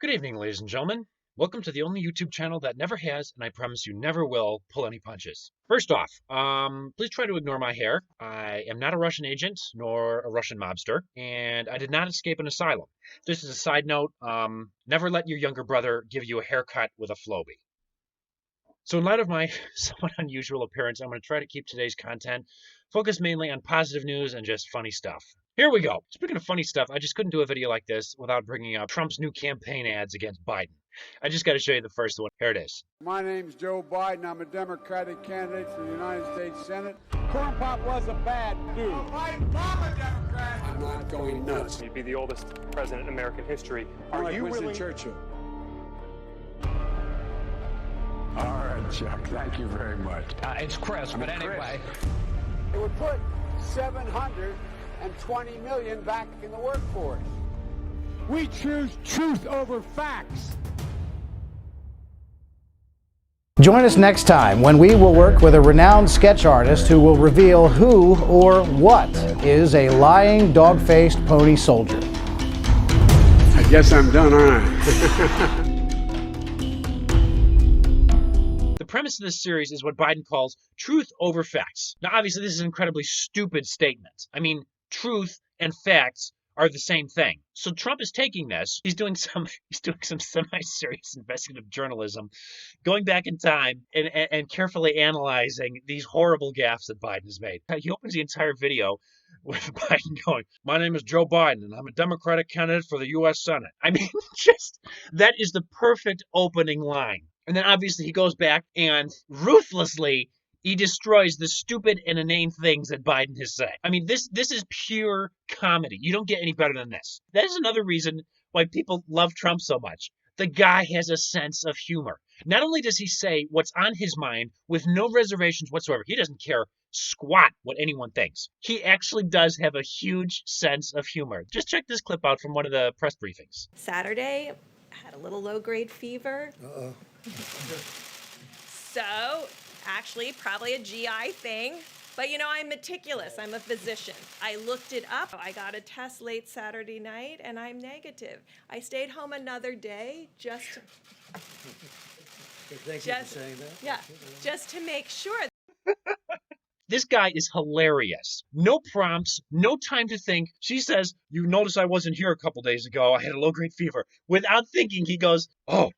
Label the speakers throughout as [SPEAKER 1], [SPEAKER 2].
[SPEAKER 1] Good evening, ladies and gentlemen. Welcome to the only YouTube channel that never has, and I promise you never will, pull any punches. First off, please try to ignore my hair. I am not a Russian agent, nor a Russian mobster, and I did not escape an asylum. Just as a side note, never let your younger brother give you a haircut with a Flowbee. So in light of my somewhat unusual appearance, I'm going to try to keep today's content focused mainly on positive news and just funny stuff. Here we go. Speaking of funny stuff, I just couldn't do a video like this without bringing up Trump's new campaign ads against Biden. I just got to show you the first one. Here it is.
[SPEAKER 2] My name's Joe Biden. I'm a Democratic candidate for the United States Senate. Corn Pop was a bad dude. I'm a Democrat. I'm not going nuts.
[SPEAKER 3] You'd be the oldest president in American history.
[SPEAKER 2] Are you Winston Churchill? All right, Chuck. Thank you very much.
[SPEAKER 4] It's Chris, but anyway.
[SPEAKER 2] It would put 720 million back in the workforce. We choose truth over facts.
[SPEAKER 5] Join us next time when we will work with a renowned sketch artist who will reveal who or what is a lying, dog-faced pony soldier.
[SPEAKER 2] I guess I'm done, aren't I?
[SPEAKER 1] The premise of this series is what Biden calls truth over facts. Now, obviously, this is an incredibly stupid statement. I mean, truth and facts are the same thing. So Trump is taking this. He's doing some semi-serious investigative journalism, going back in time and carefully analyzing these horrible gaffes that Biden has made. He opens the entire video with Biden going, "My name is Joe Biden, and I'm a Democratic candidate for the U.S. Senate." I mean, just that is the perfect opening line. And then obviously he goes back and ruthlessly he destroys the stupid and inane things that Biden has said. I mean, this is pure comedy. You don't get any better than this. That is another reason why people love Trump so much. The guy has a sense of humor. Not only does he say what's on his mind with no reservations whatsoever, he doesn't care squat what anyone thinks. He actually does have a huge sense of humor. Just check this clip out from one of the press briefings.
[SPEAKER 6] Saturday, I had a little low-grade fever. So, actually, probably a GI thing. But, you know, I'm meticulous. I'm a physician. I looked it up. I got a test late Saturday night, and I'm negative. I stayed home another day just to make sure.
[SPEAKER 1] This guy is hilarious. No prompts, no time to think. She says, "You notice I wasn't here a couple days ago. I had a low-grade fever." Without thinking, he goes, "Oh."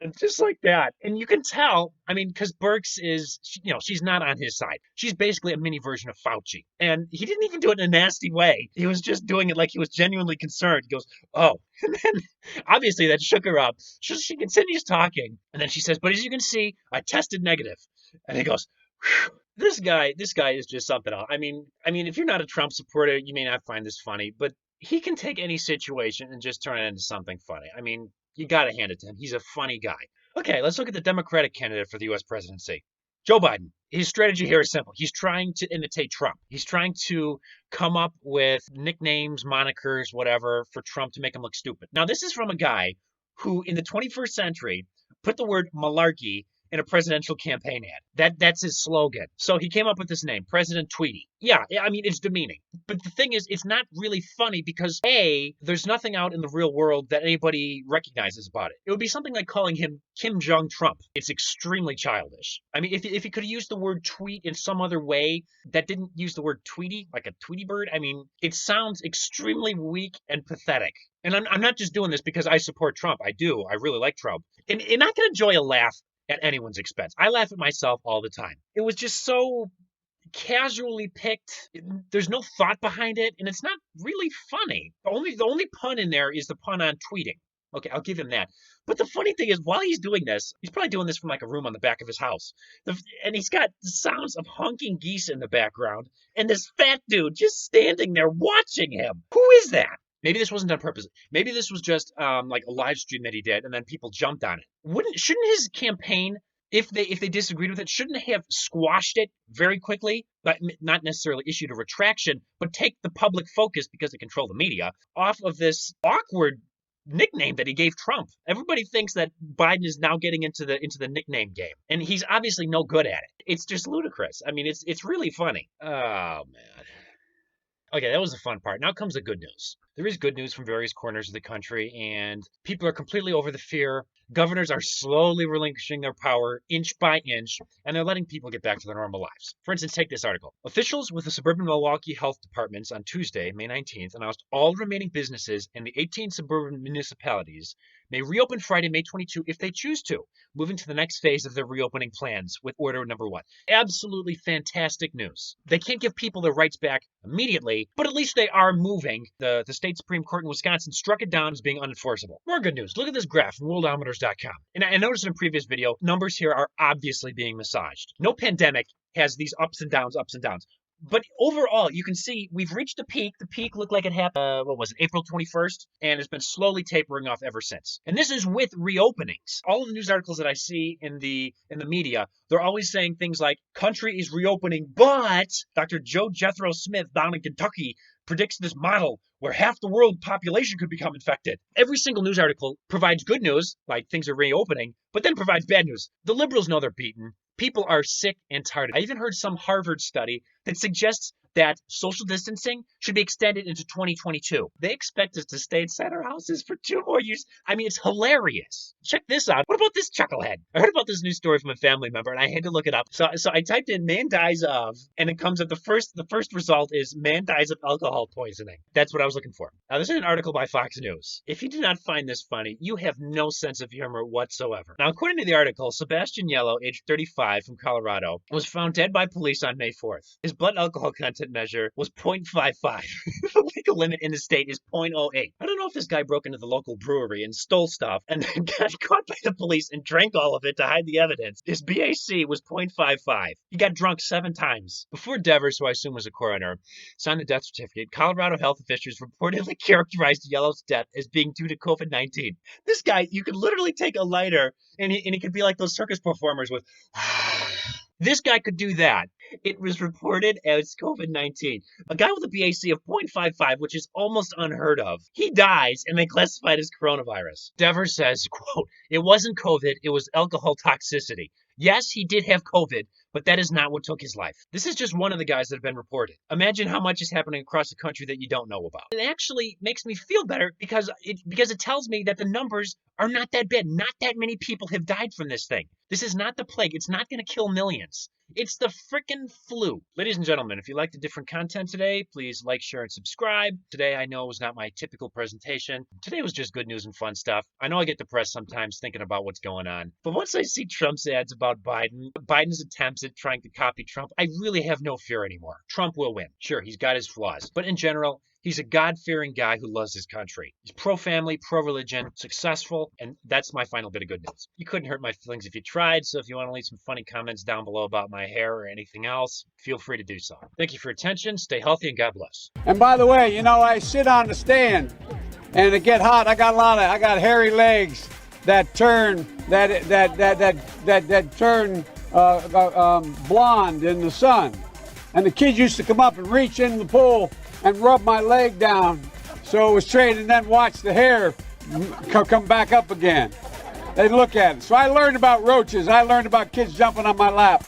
[SPEAKER 1] And just like that. And you can tell, I mean, because Birx is, she's not on his side. She's basically a mini version of Fauci. And he didn't even do it in a nasty way. He was just doing it like he was genuinely concerned. He goes, "Oh." And then, obviously, that shook her up. She continues talking. And then she says, "But as you can see, I tested negative." And he goes, "Whew." This guy is just something else. I mean, if you're not a Trump supporter, you may not find this funny, but he can take any situation and just turn it into something funny. I mean, you got to hand it to him. He's a funny guy. Okay, let's look at the Democratic candidate for the U.S. presidency. Joe Biden. His strategy here is simple. He's trying to imitate Trump. He's trying to come up with nicknames, monikers, whatever, for Trump to make him look stupid. Now, this is from a guy who, in the 21st century, put the word malarkey in a presidential campaign ad. That's his slogan. So he came up with this name, President Tweety. Yeah, I mean, it's demeaning. But the thing is, it's not really funny because, A, there's nothing out in the real world that anybody recognizes about it. It would be something like calling him Kim Jong-Trump. It's extremely childish. I mean, if he could have used the word tweet in some other way that didn't use the word Tweety, like a Tweety bird, I mean, it sounds extremely weak and pathetic. And I'm not just doing this because I support Trump. I do. I really like Trump. And I can enjoy a laugh at anyone's expense. I laugh at myself all the time. It was just so casually picked. There's no thought behind it, and it's not really funny. The only pun in there is the pun on tweeting. Okay, I'll give him that. But the funny thing is, while he's doing this, he's probably doing this from like a room on the back of his house. And he's got the sounds of honking geese in the background, and this fat dude just standing there watching him. Who is that? Maybe this wasn't on purpose. Maybe this was just like a live stream that he did, and then people jumped on it. Shouldn't his campaign, if they disagreed with it, shouldn't they have squashed it very quickly, but not necessarily issued a retraction, but take the public focus, because they control the media, off of this awkward nickname that he gave Trump? Everybody thinks that Biden is now getting into the nickname game, and he's obviously no good at it. It's just ludicrous. I mean, it's really funny. Oh man. Okay, that was the fun part. Now comes the good news. There is good news from various corners of the country, and people are completely over the fear. Governors are slowly relinquishing their power inch by inch, and they're letting people get back to their normal lives. For instance, take this article. Officials with the suburban Milwaukee health departments on Tuesday, May 19th, announced all remaining businesses in the 18 suburban municipalities may reopen Friday, May 22 if they choose to, moving to the next phase of their reopening plans with order number 1. Absolutely fantastic news. They can't give people their rights back immediately, but at least they are moving. The state Supreme Court in Wisconsin struck it down as being unenforceable. More good news. Look at this graph from worldometers.com. And I noticed in a previous video, numbers here are obviously being massaged. No pandemic has these ups and downs. But overall, you can see we've reached a peak. The peak looked like it happened, April 21st? And it's been slowly tapering off ever since. And this is with reopenings. All of the news articles that I see in the media, they're always saying things like, country is reopening, but Dr. Joe Jethro Smith down in Kentucky predicts this model where half the world population could become infected. Every single news article provides good news, like things are reopening, but then provides bad news. The liberals know they're beaten. People are sick and tired. I even heard some Harvard study that suggests that social distancing should be extended into 2022. They expect us to stay inside our houses for 2 more years. I mean, it's hilarious. Check this out. What about this chucklehead? I heard about this news story from a family member, and I had to look it up. So I typed in "man dies of," and it comes up. The first result is "man dies of alcohol poisoning." That's what I was looking for. Now, this is an article by Fox News. If you do not find this funny, you have no sense of humor whatsoever. Now, according to the article, Sebastian Yellow, age 35, from Colorado, was found dead by police on May 4th. His blood alcohol content measure was 0.55. The legal limit in the state is 0.08. I don't know if this guy broke into the local brewery and stole stuff and then got caught by the police and drank all of it to hide the evidence. His BAC was 0.55. He got drunk 7 times. Before Devers, who I assume was a coroner, signed the death certificate, Colorado health officials reportedly characterized Yellow's death as being due to COVID-19. This guy, you could literally take a lighter and he could be like those circus performers with... This guy could do that. It was reported as COVID-19. A guy with a BAC of 0.55, which is almost unheard of. He dies, and they classify it as coronavirus. Devers says, quote, "It wasn't COVID, it was alcohol toxicity. Yes, he did have COVID, but that is not what took his life." This is just one of the guys that have been reported. Imagine how much is happening across the country that you don't know about. It actually makes me feel better because it tells me that the numbers are not that bad. Not that many people have died from this thing. This is not the plague. It's not going to kill millions. It's the frickin' flu. Ladies and gentlemen, if you liked the different content today, please like, share, and subscribe. Today, I know, was not my typical presentation. Today was just good news and fun stuff. I know I get depressed sometimes thinking about what's going on. But once I see Trump's ads about Biden's attempts at trying to copy Trump, I really have no fear anymore. Trump will win. Sure, he's got his flaws. But in general, he's a God-fearing guy who loves his country. He's pro-family, pro-religion, successful, and that's my final bit of good news. You couldn't hurt my feelings if you tried, so if you want to leave some funny comments down below about my hair or anything else, feel free to do so. Thank you for your attention, stay healthy, and God bless.
[SPEAKER 2] And by the way, you know, I sit on the stand, and it get hot. I got hairy legs that turn turn blonde in the sun. And the kids used to come up and reach in the pool and rub my leg down so it was straight, and then watch the hair come back up again. They look at it. So I learned about roaches. I learned about kids jumping on my lap.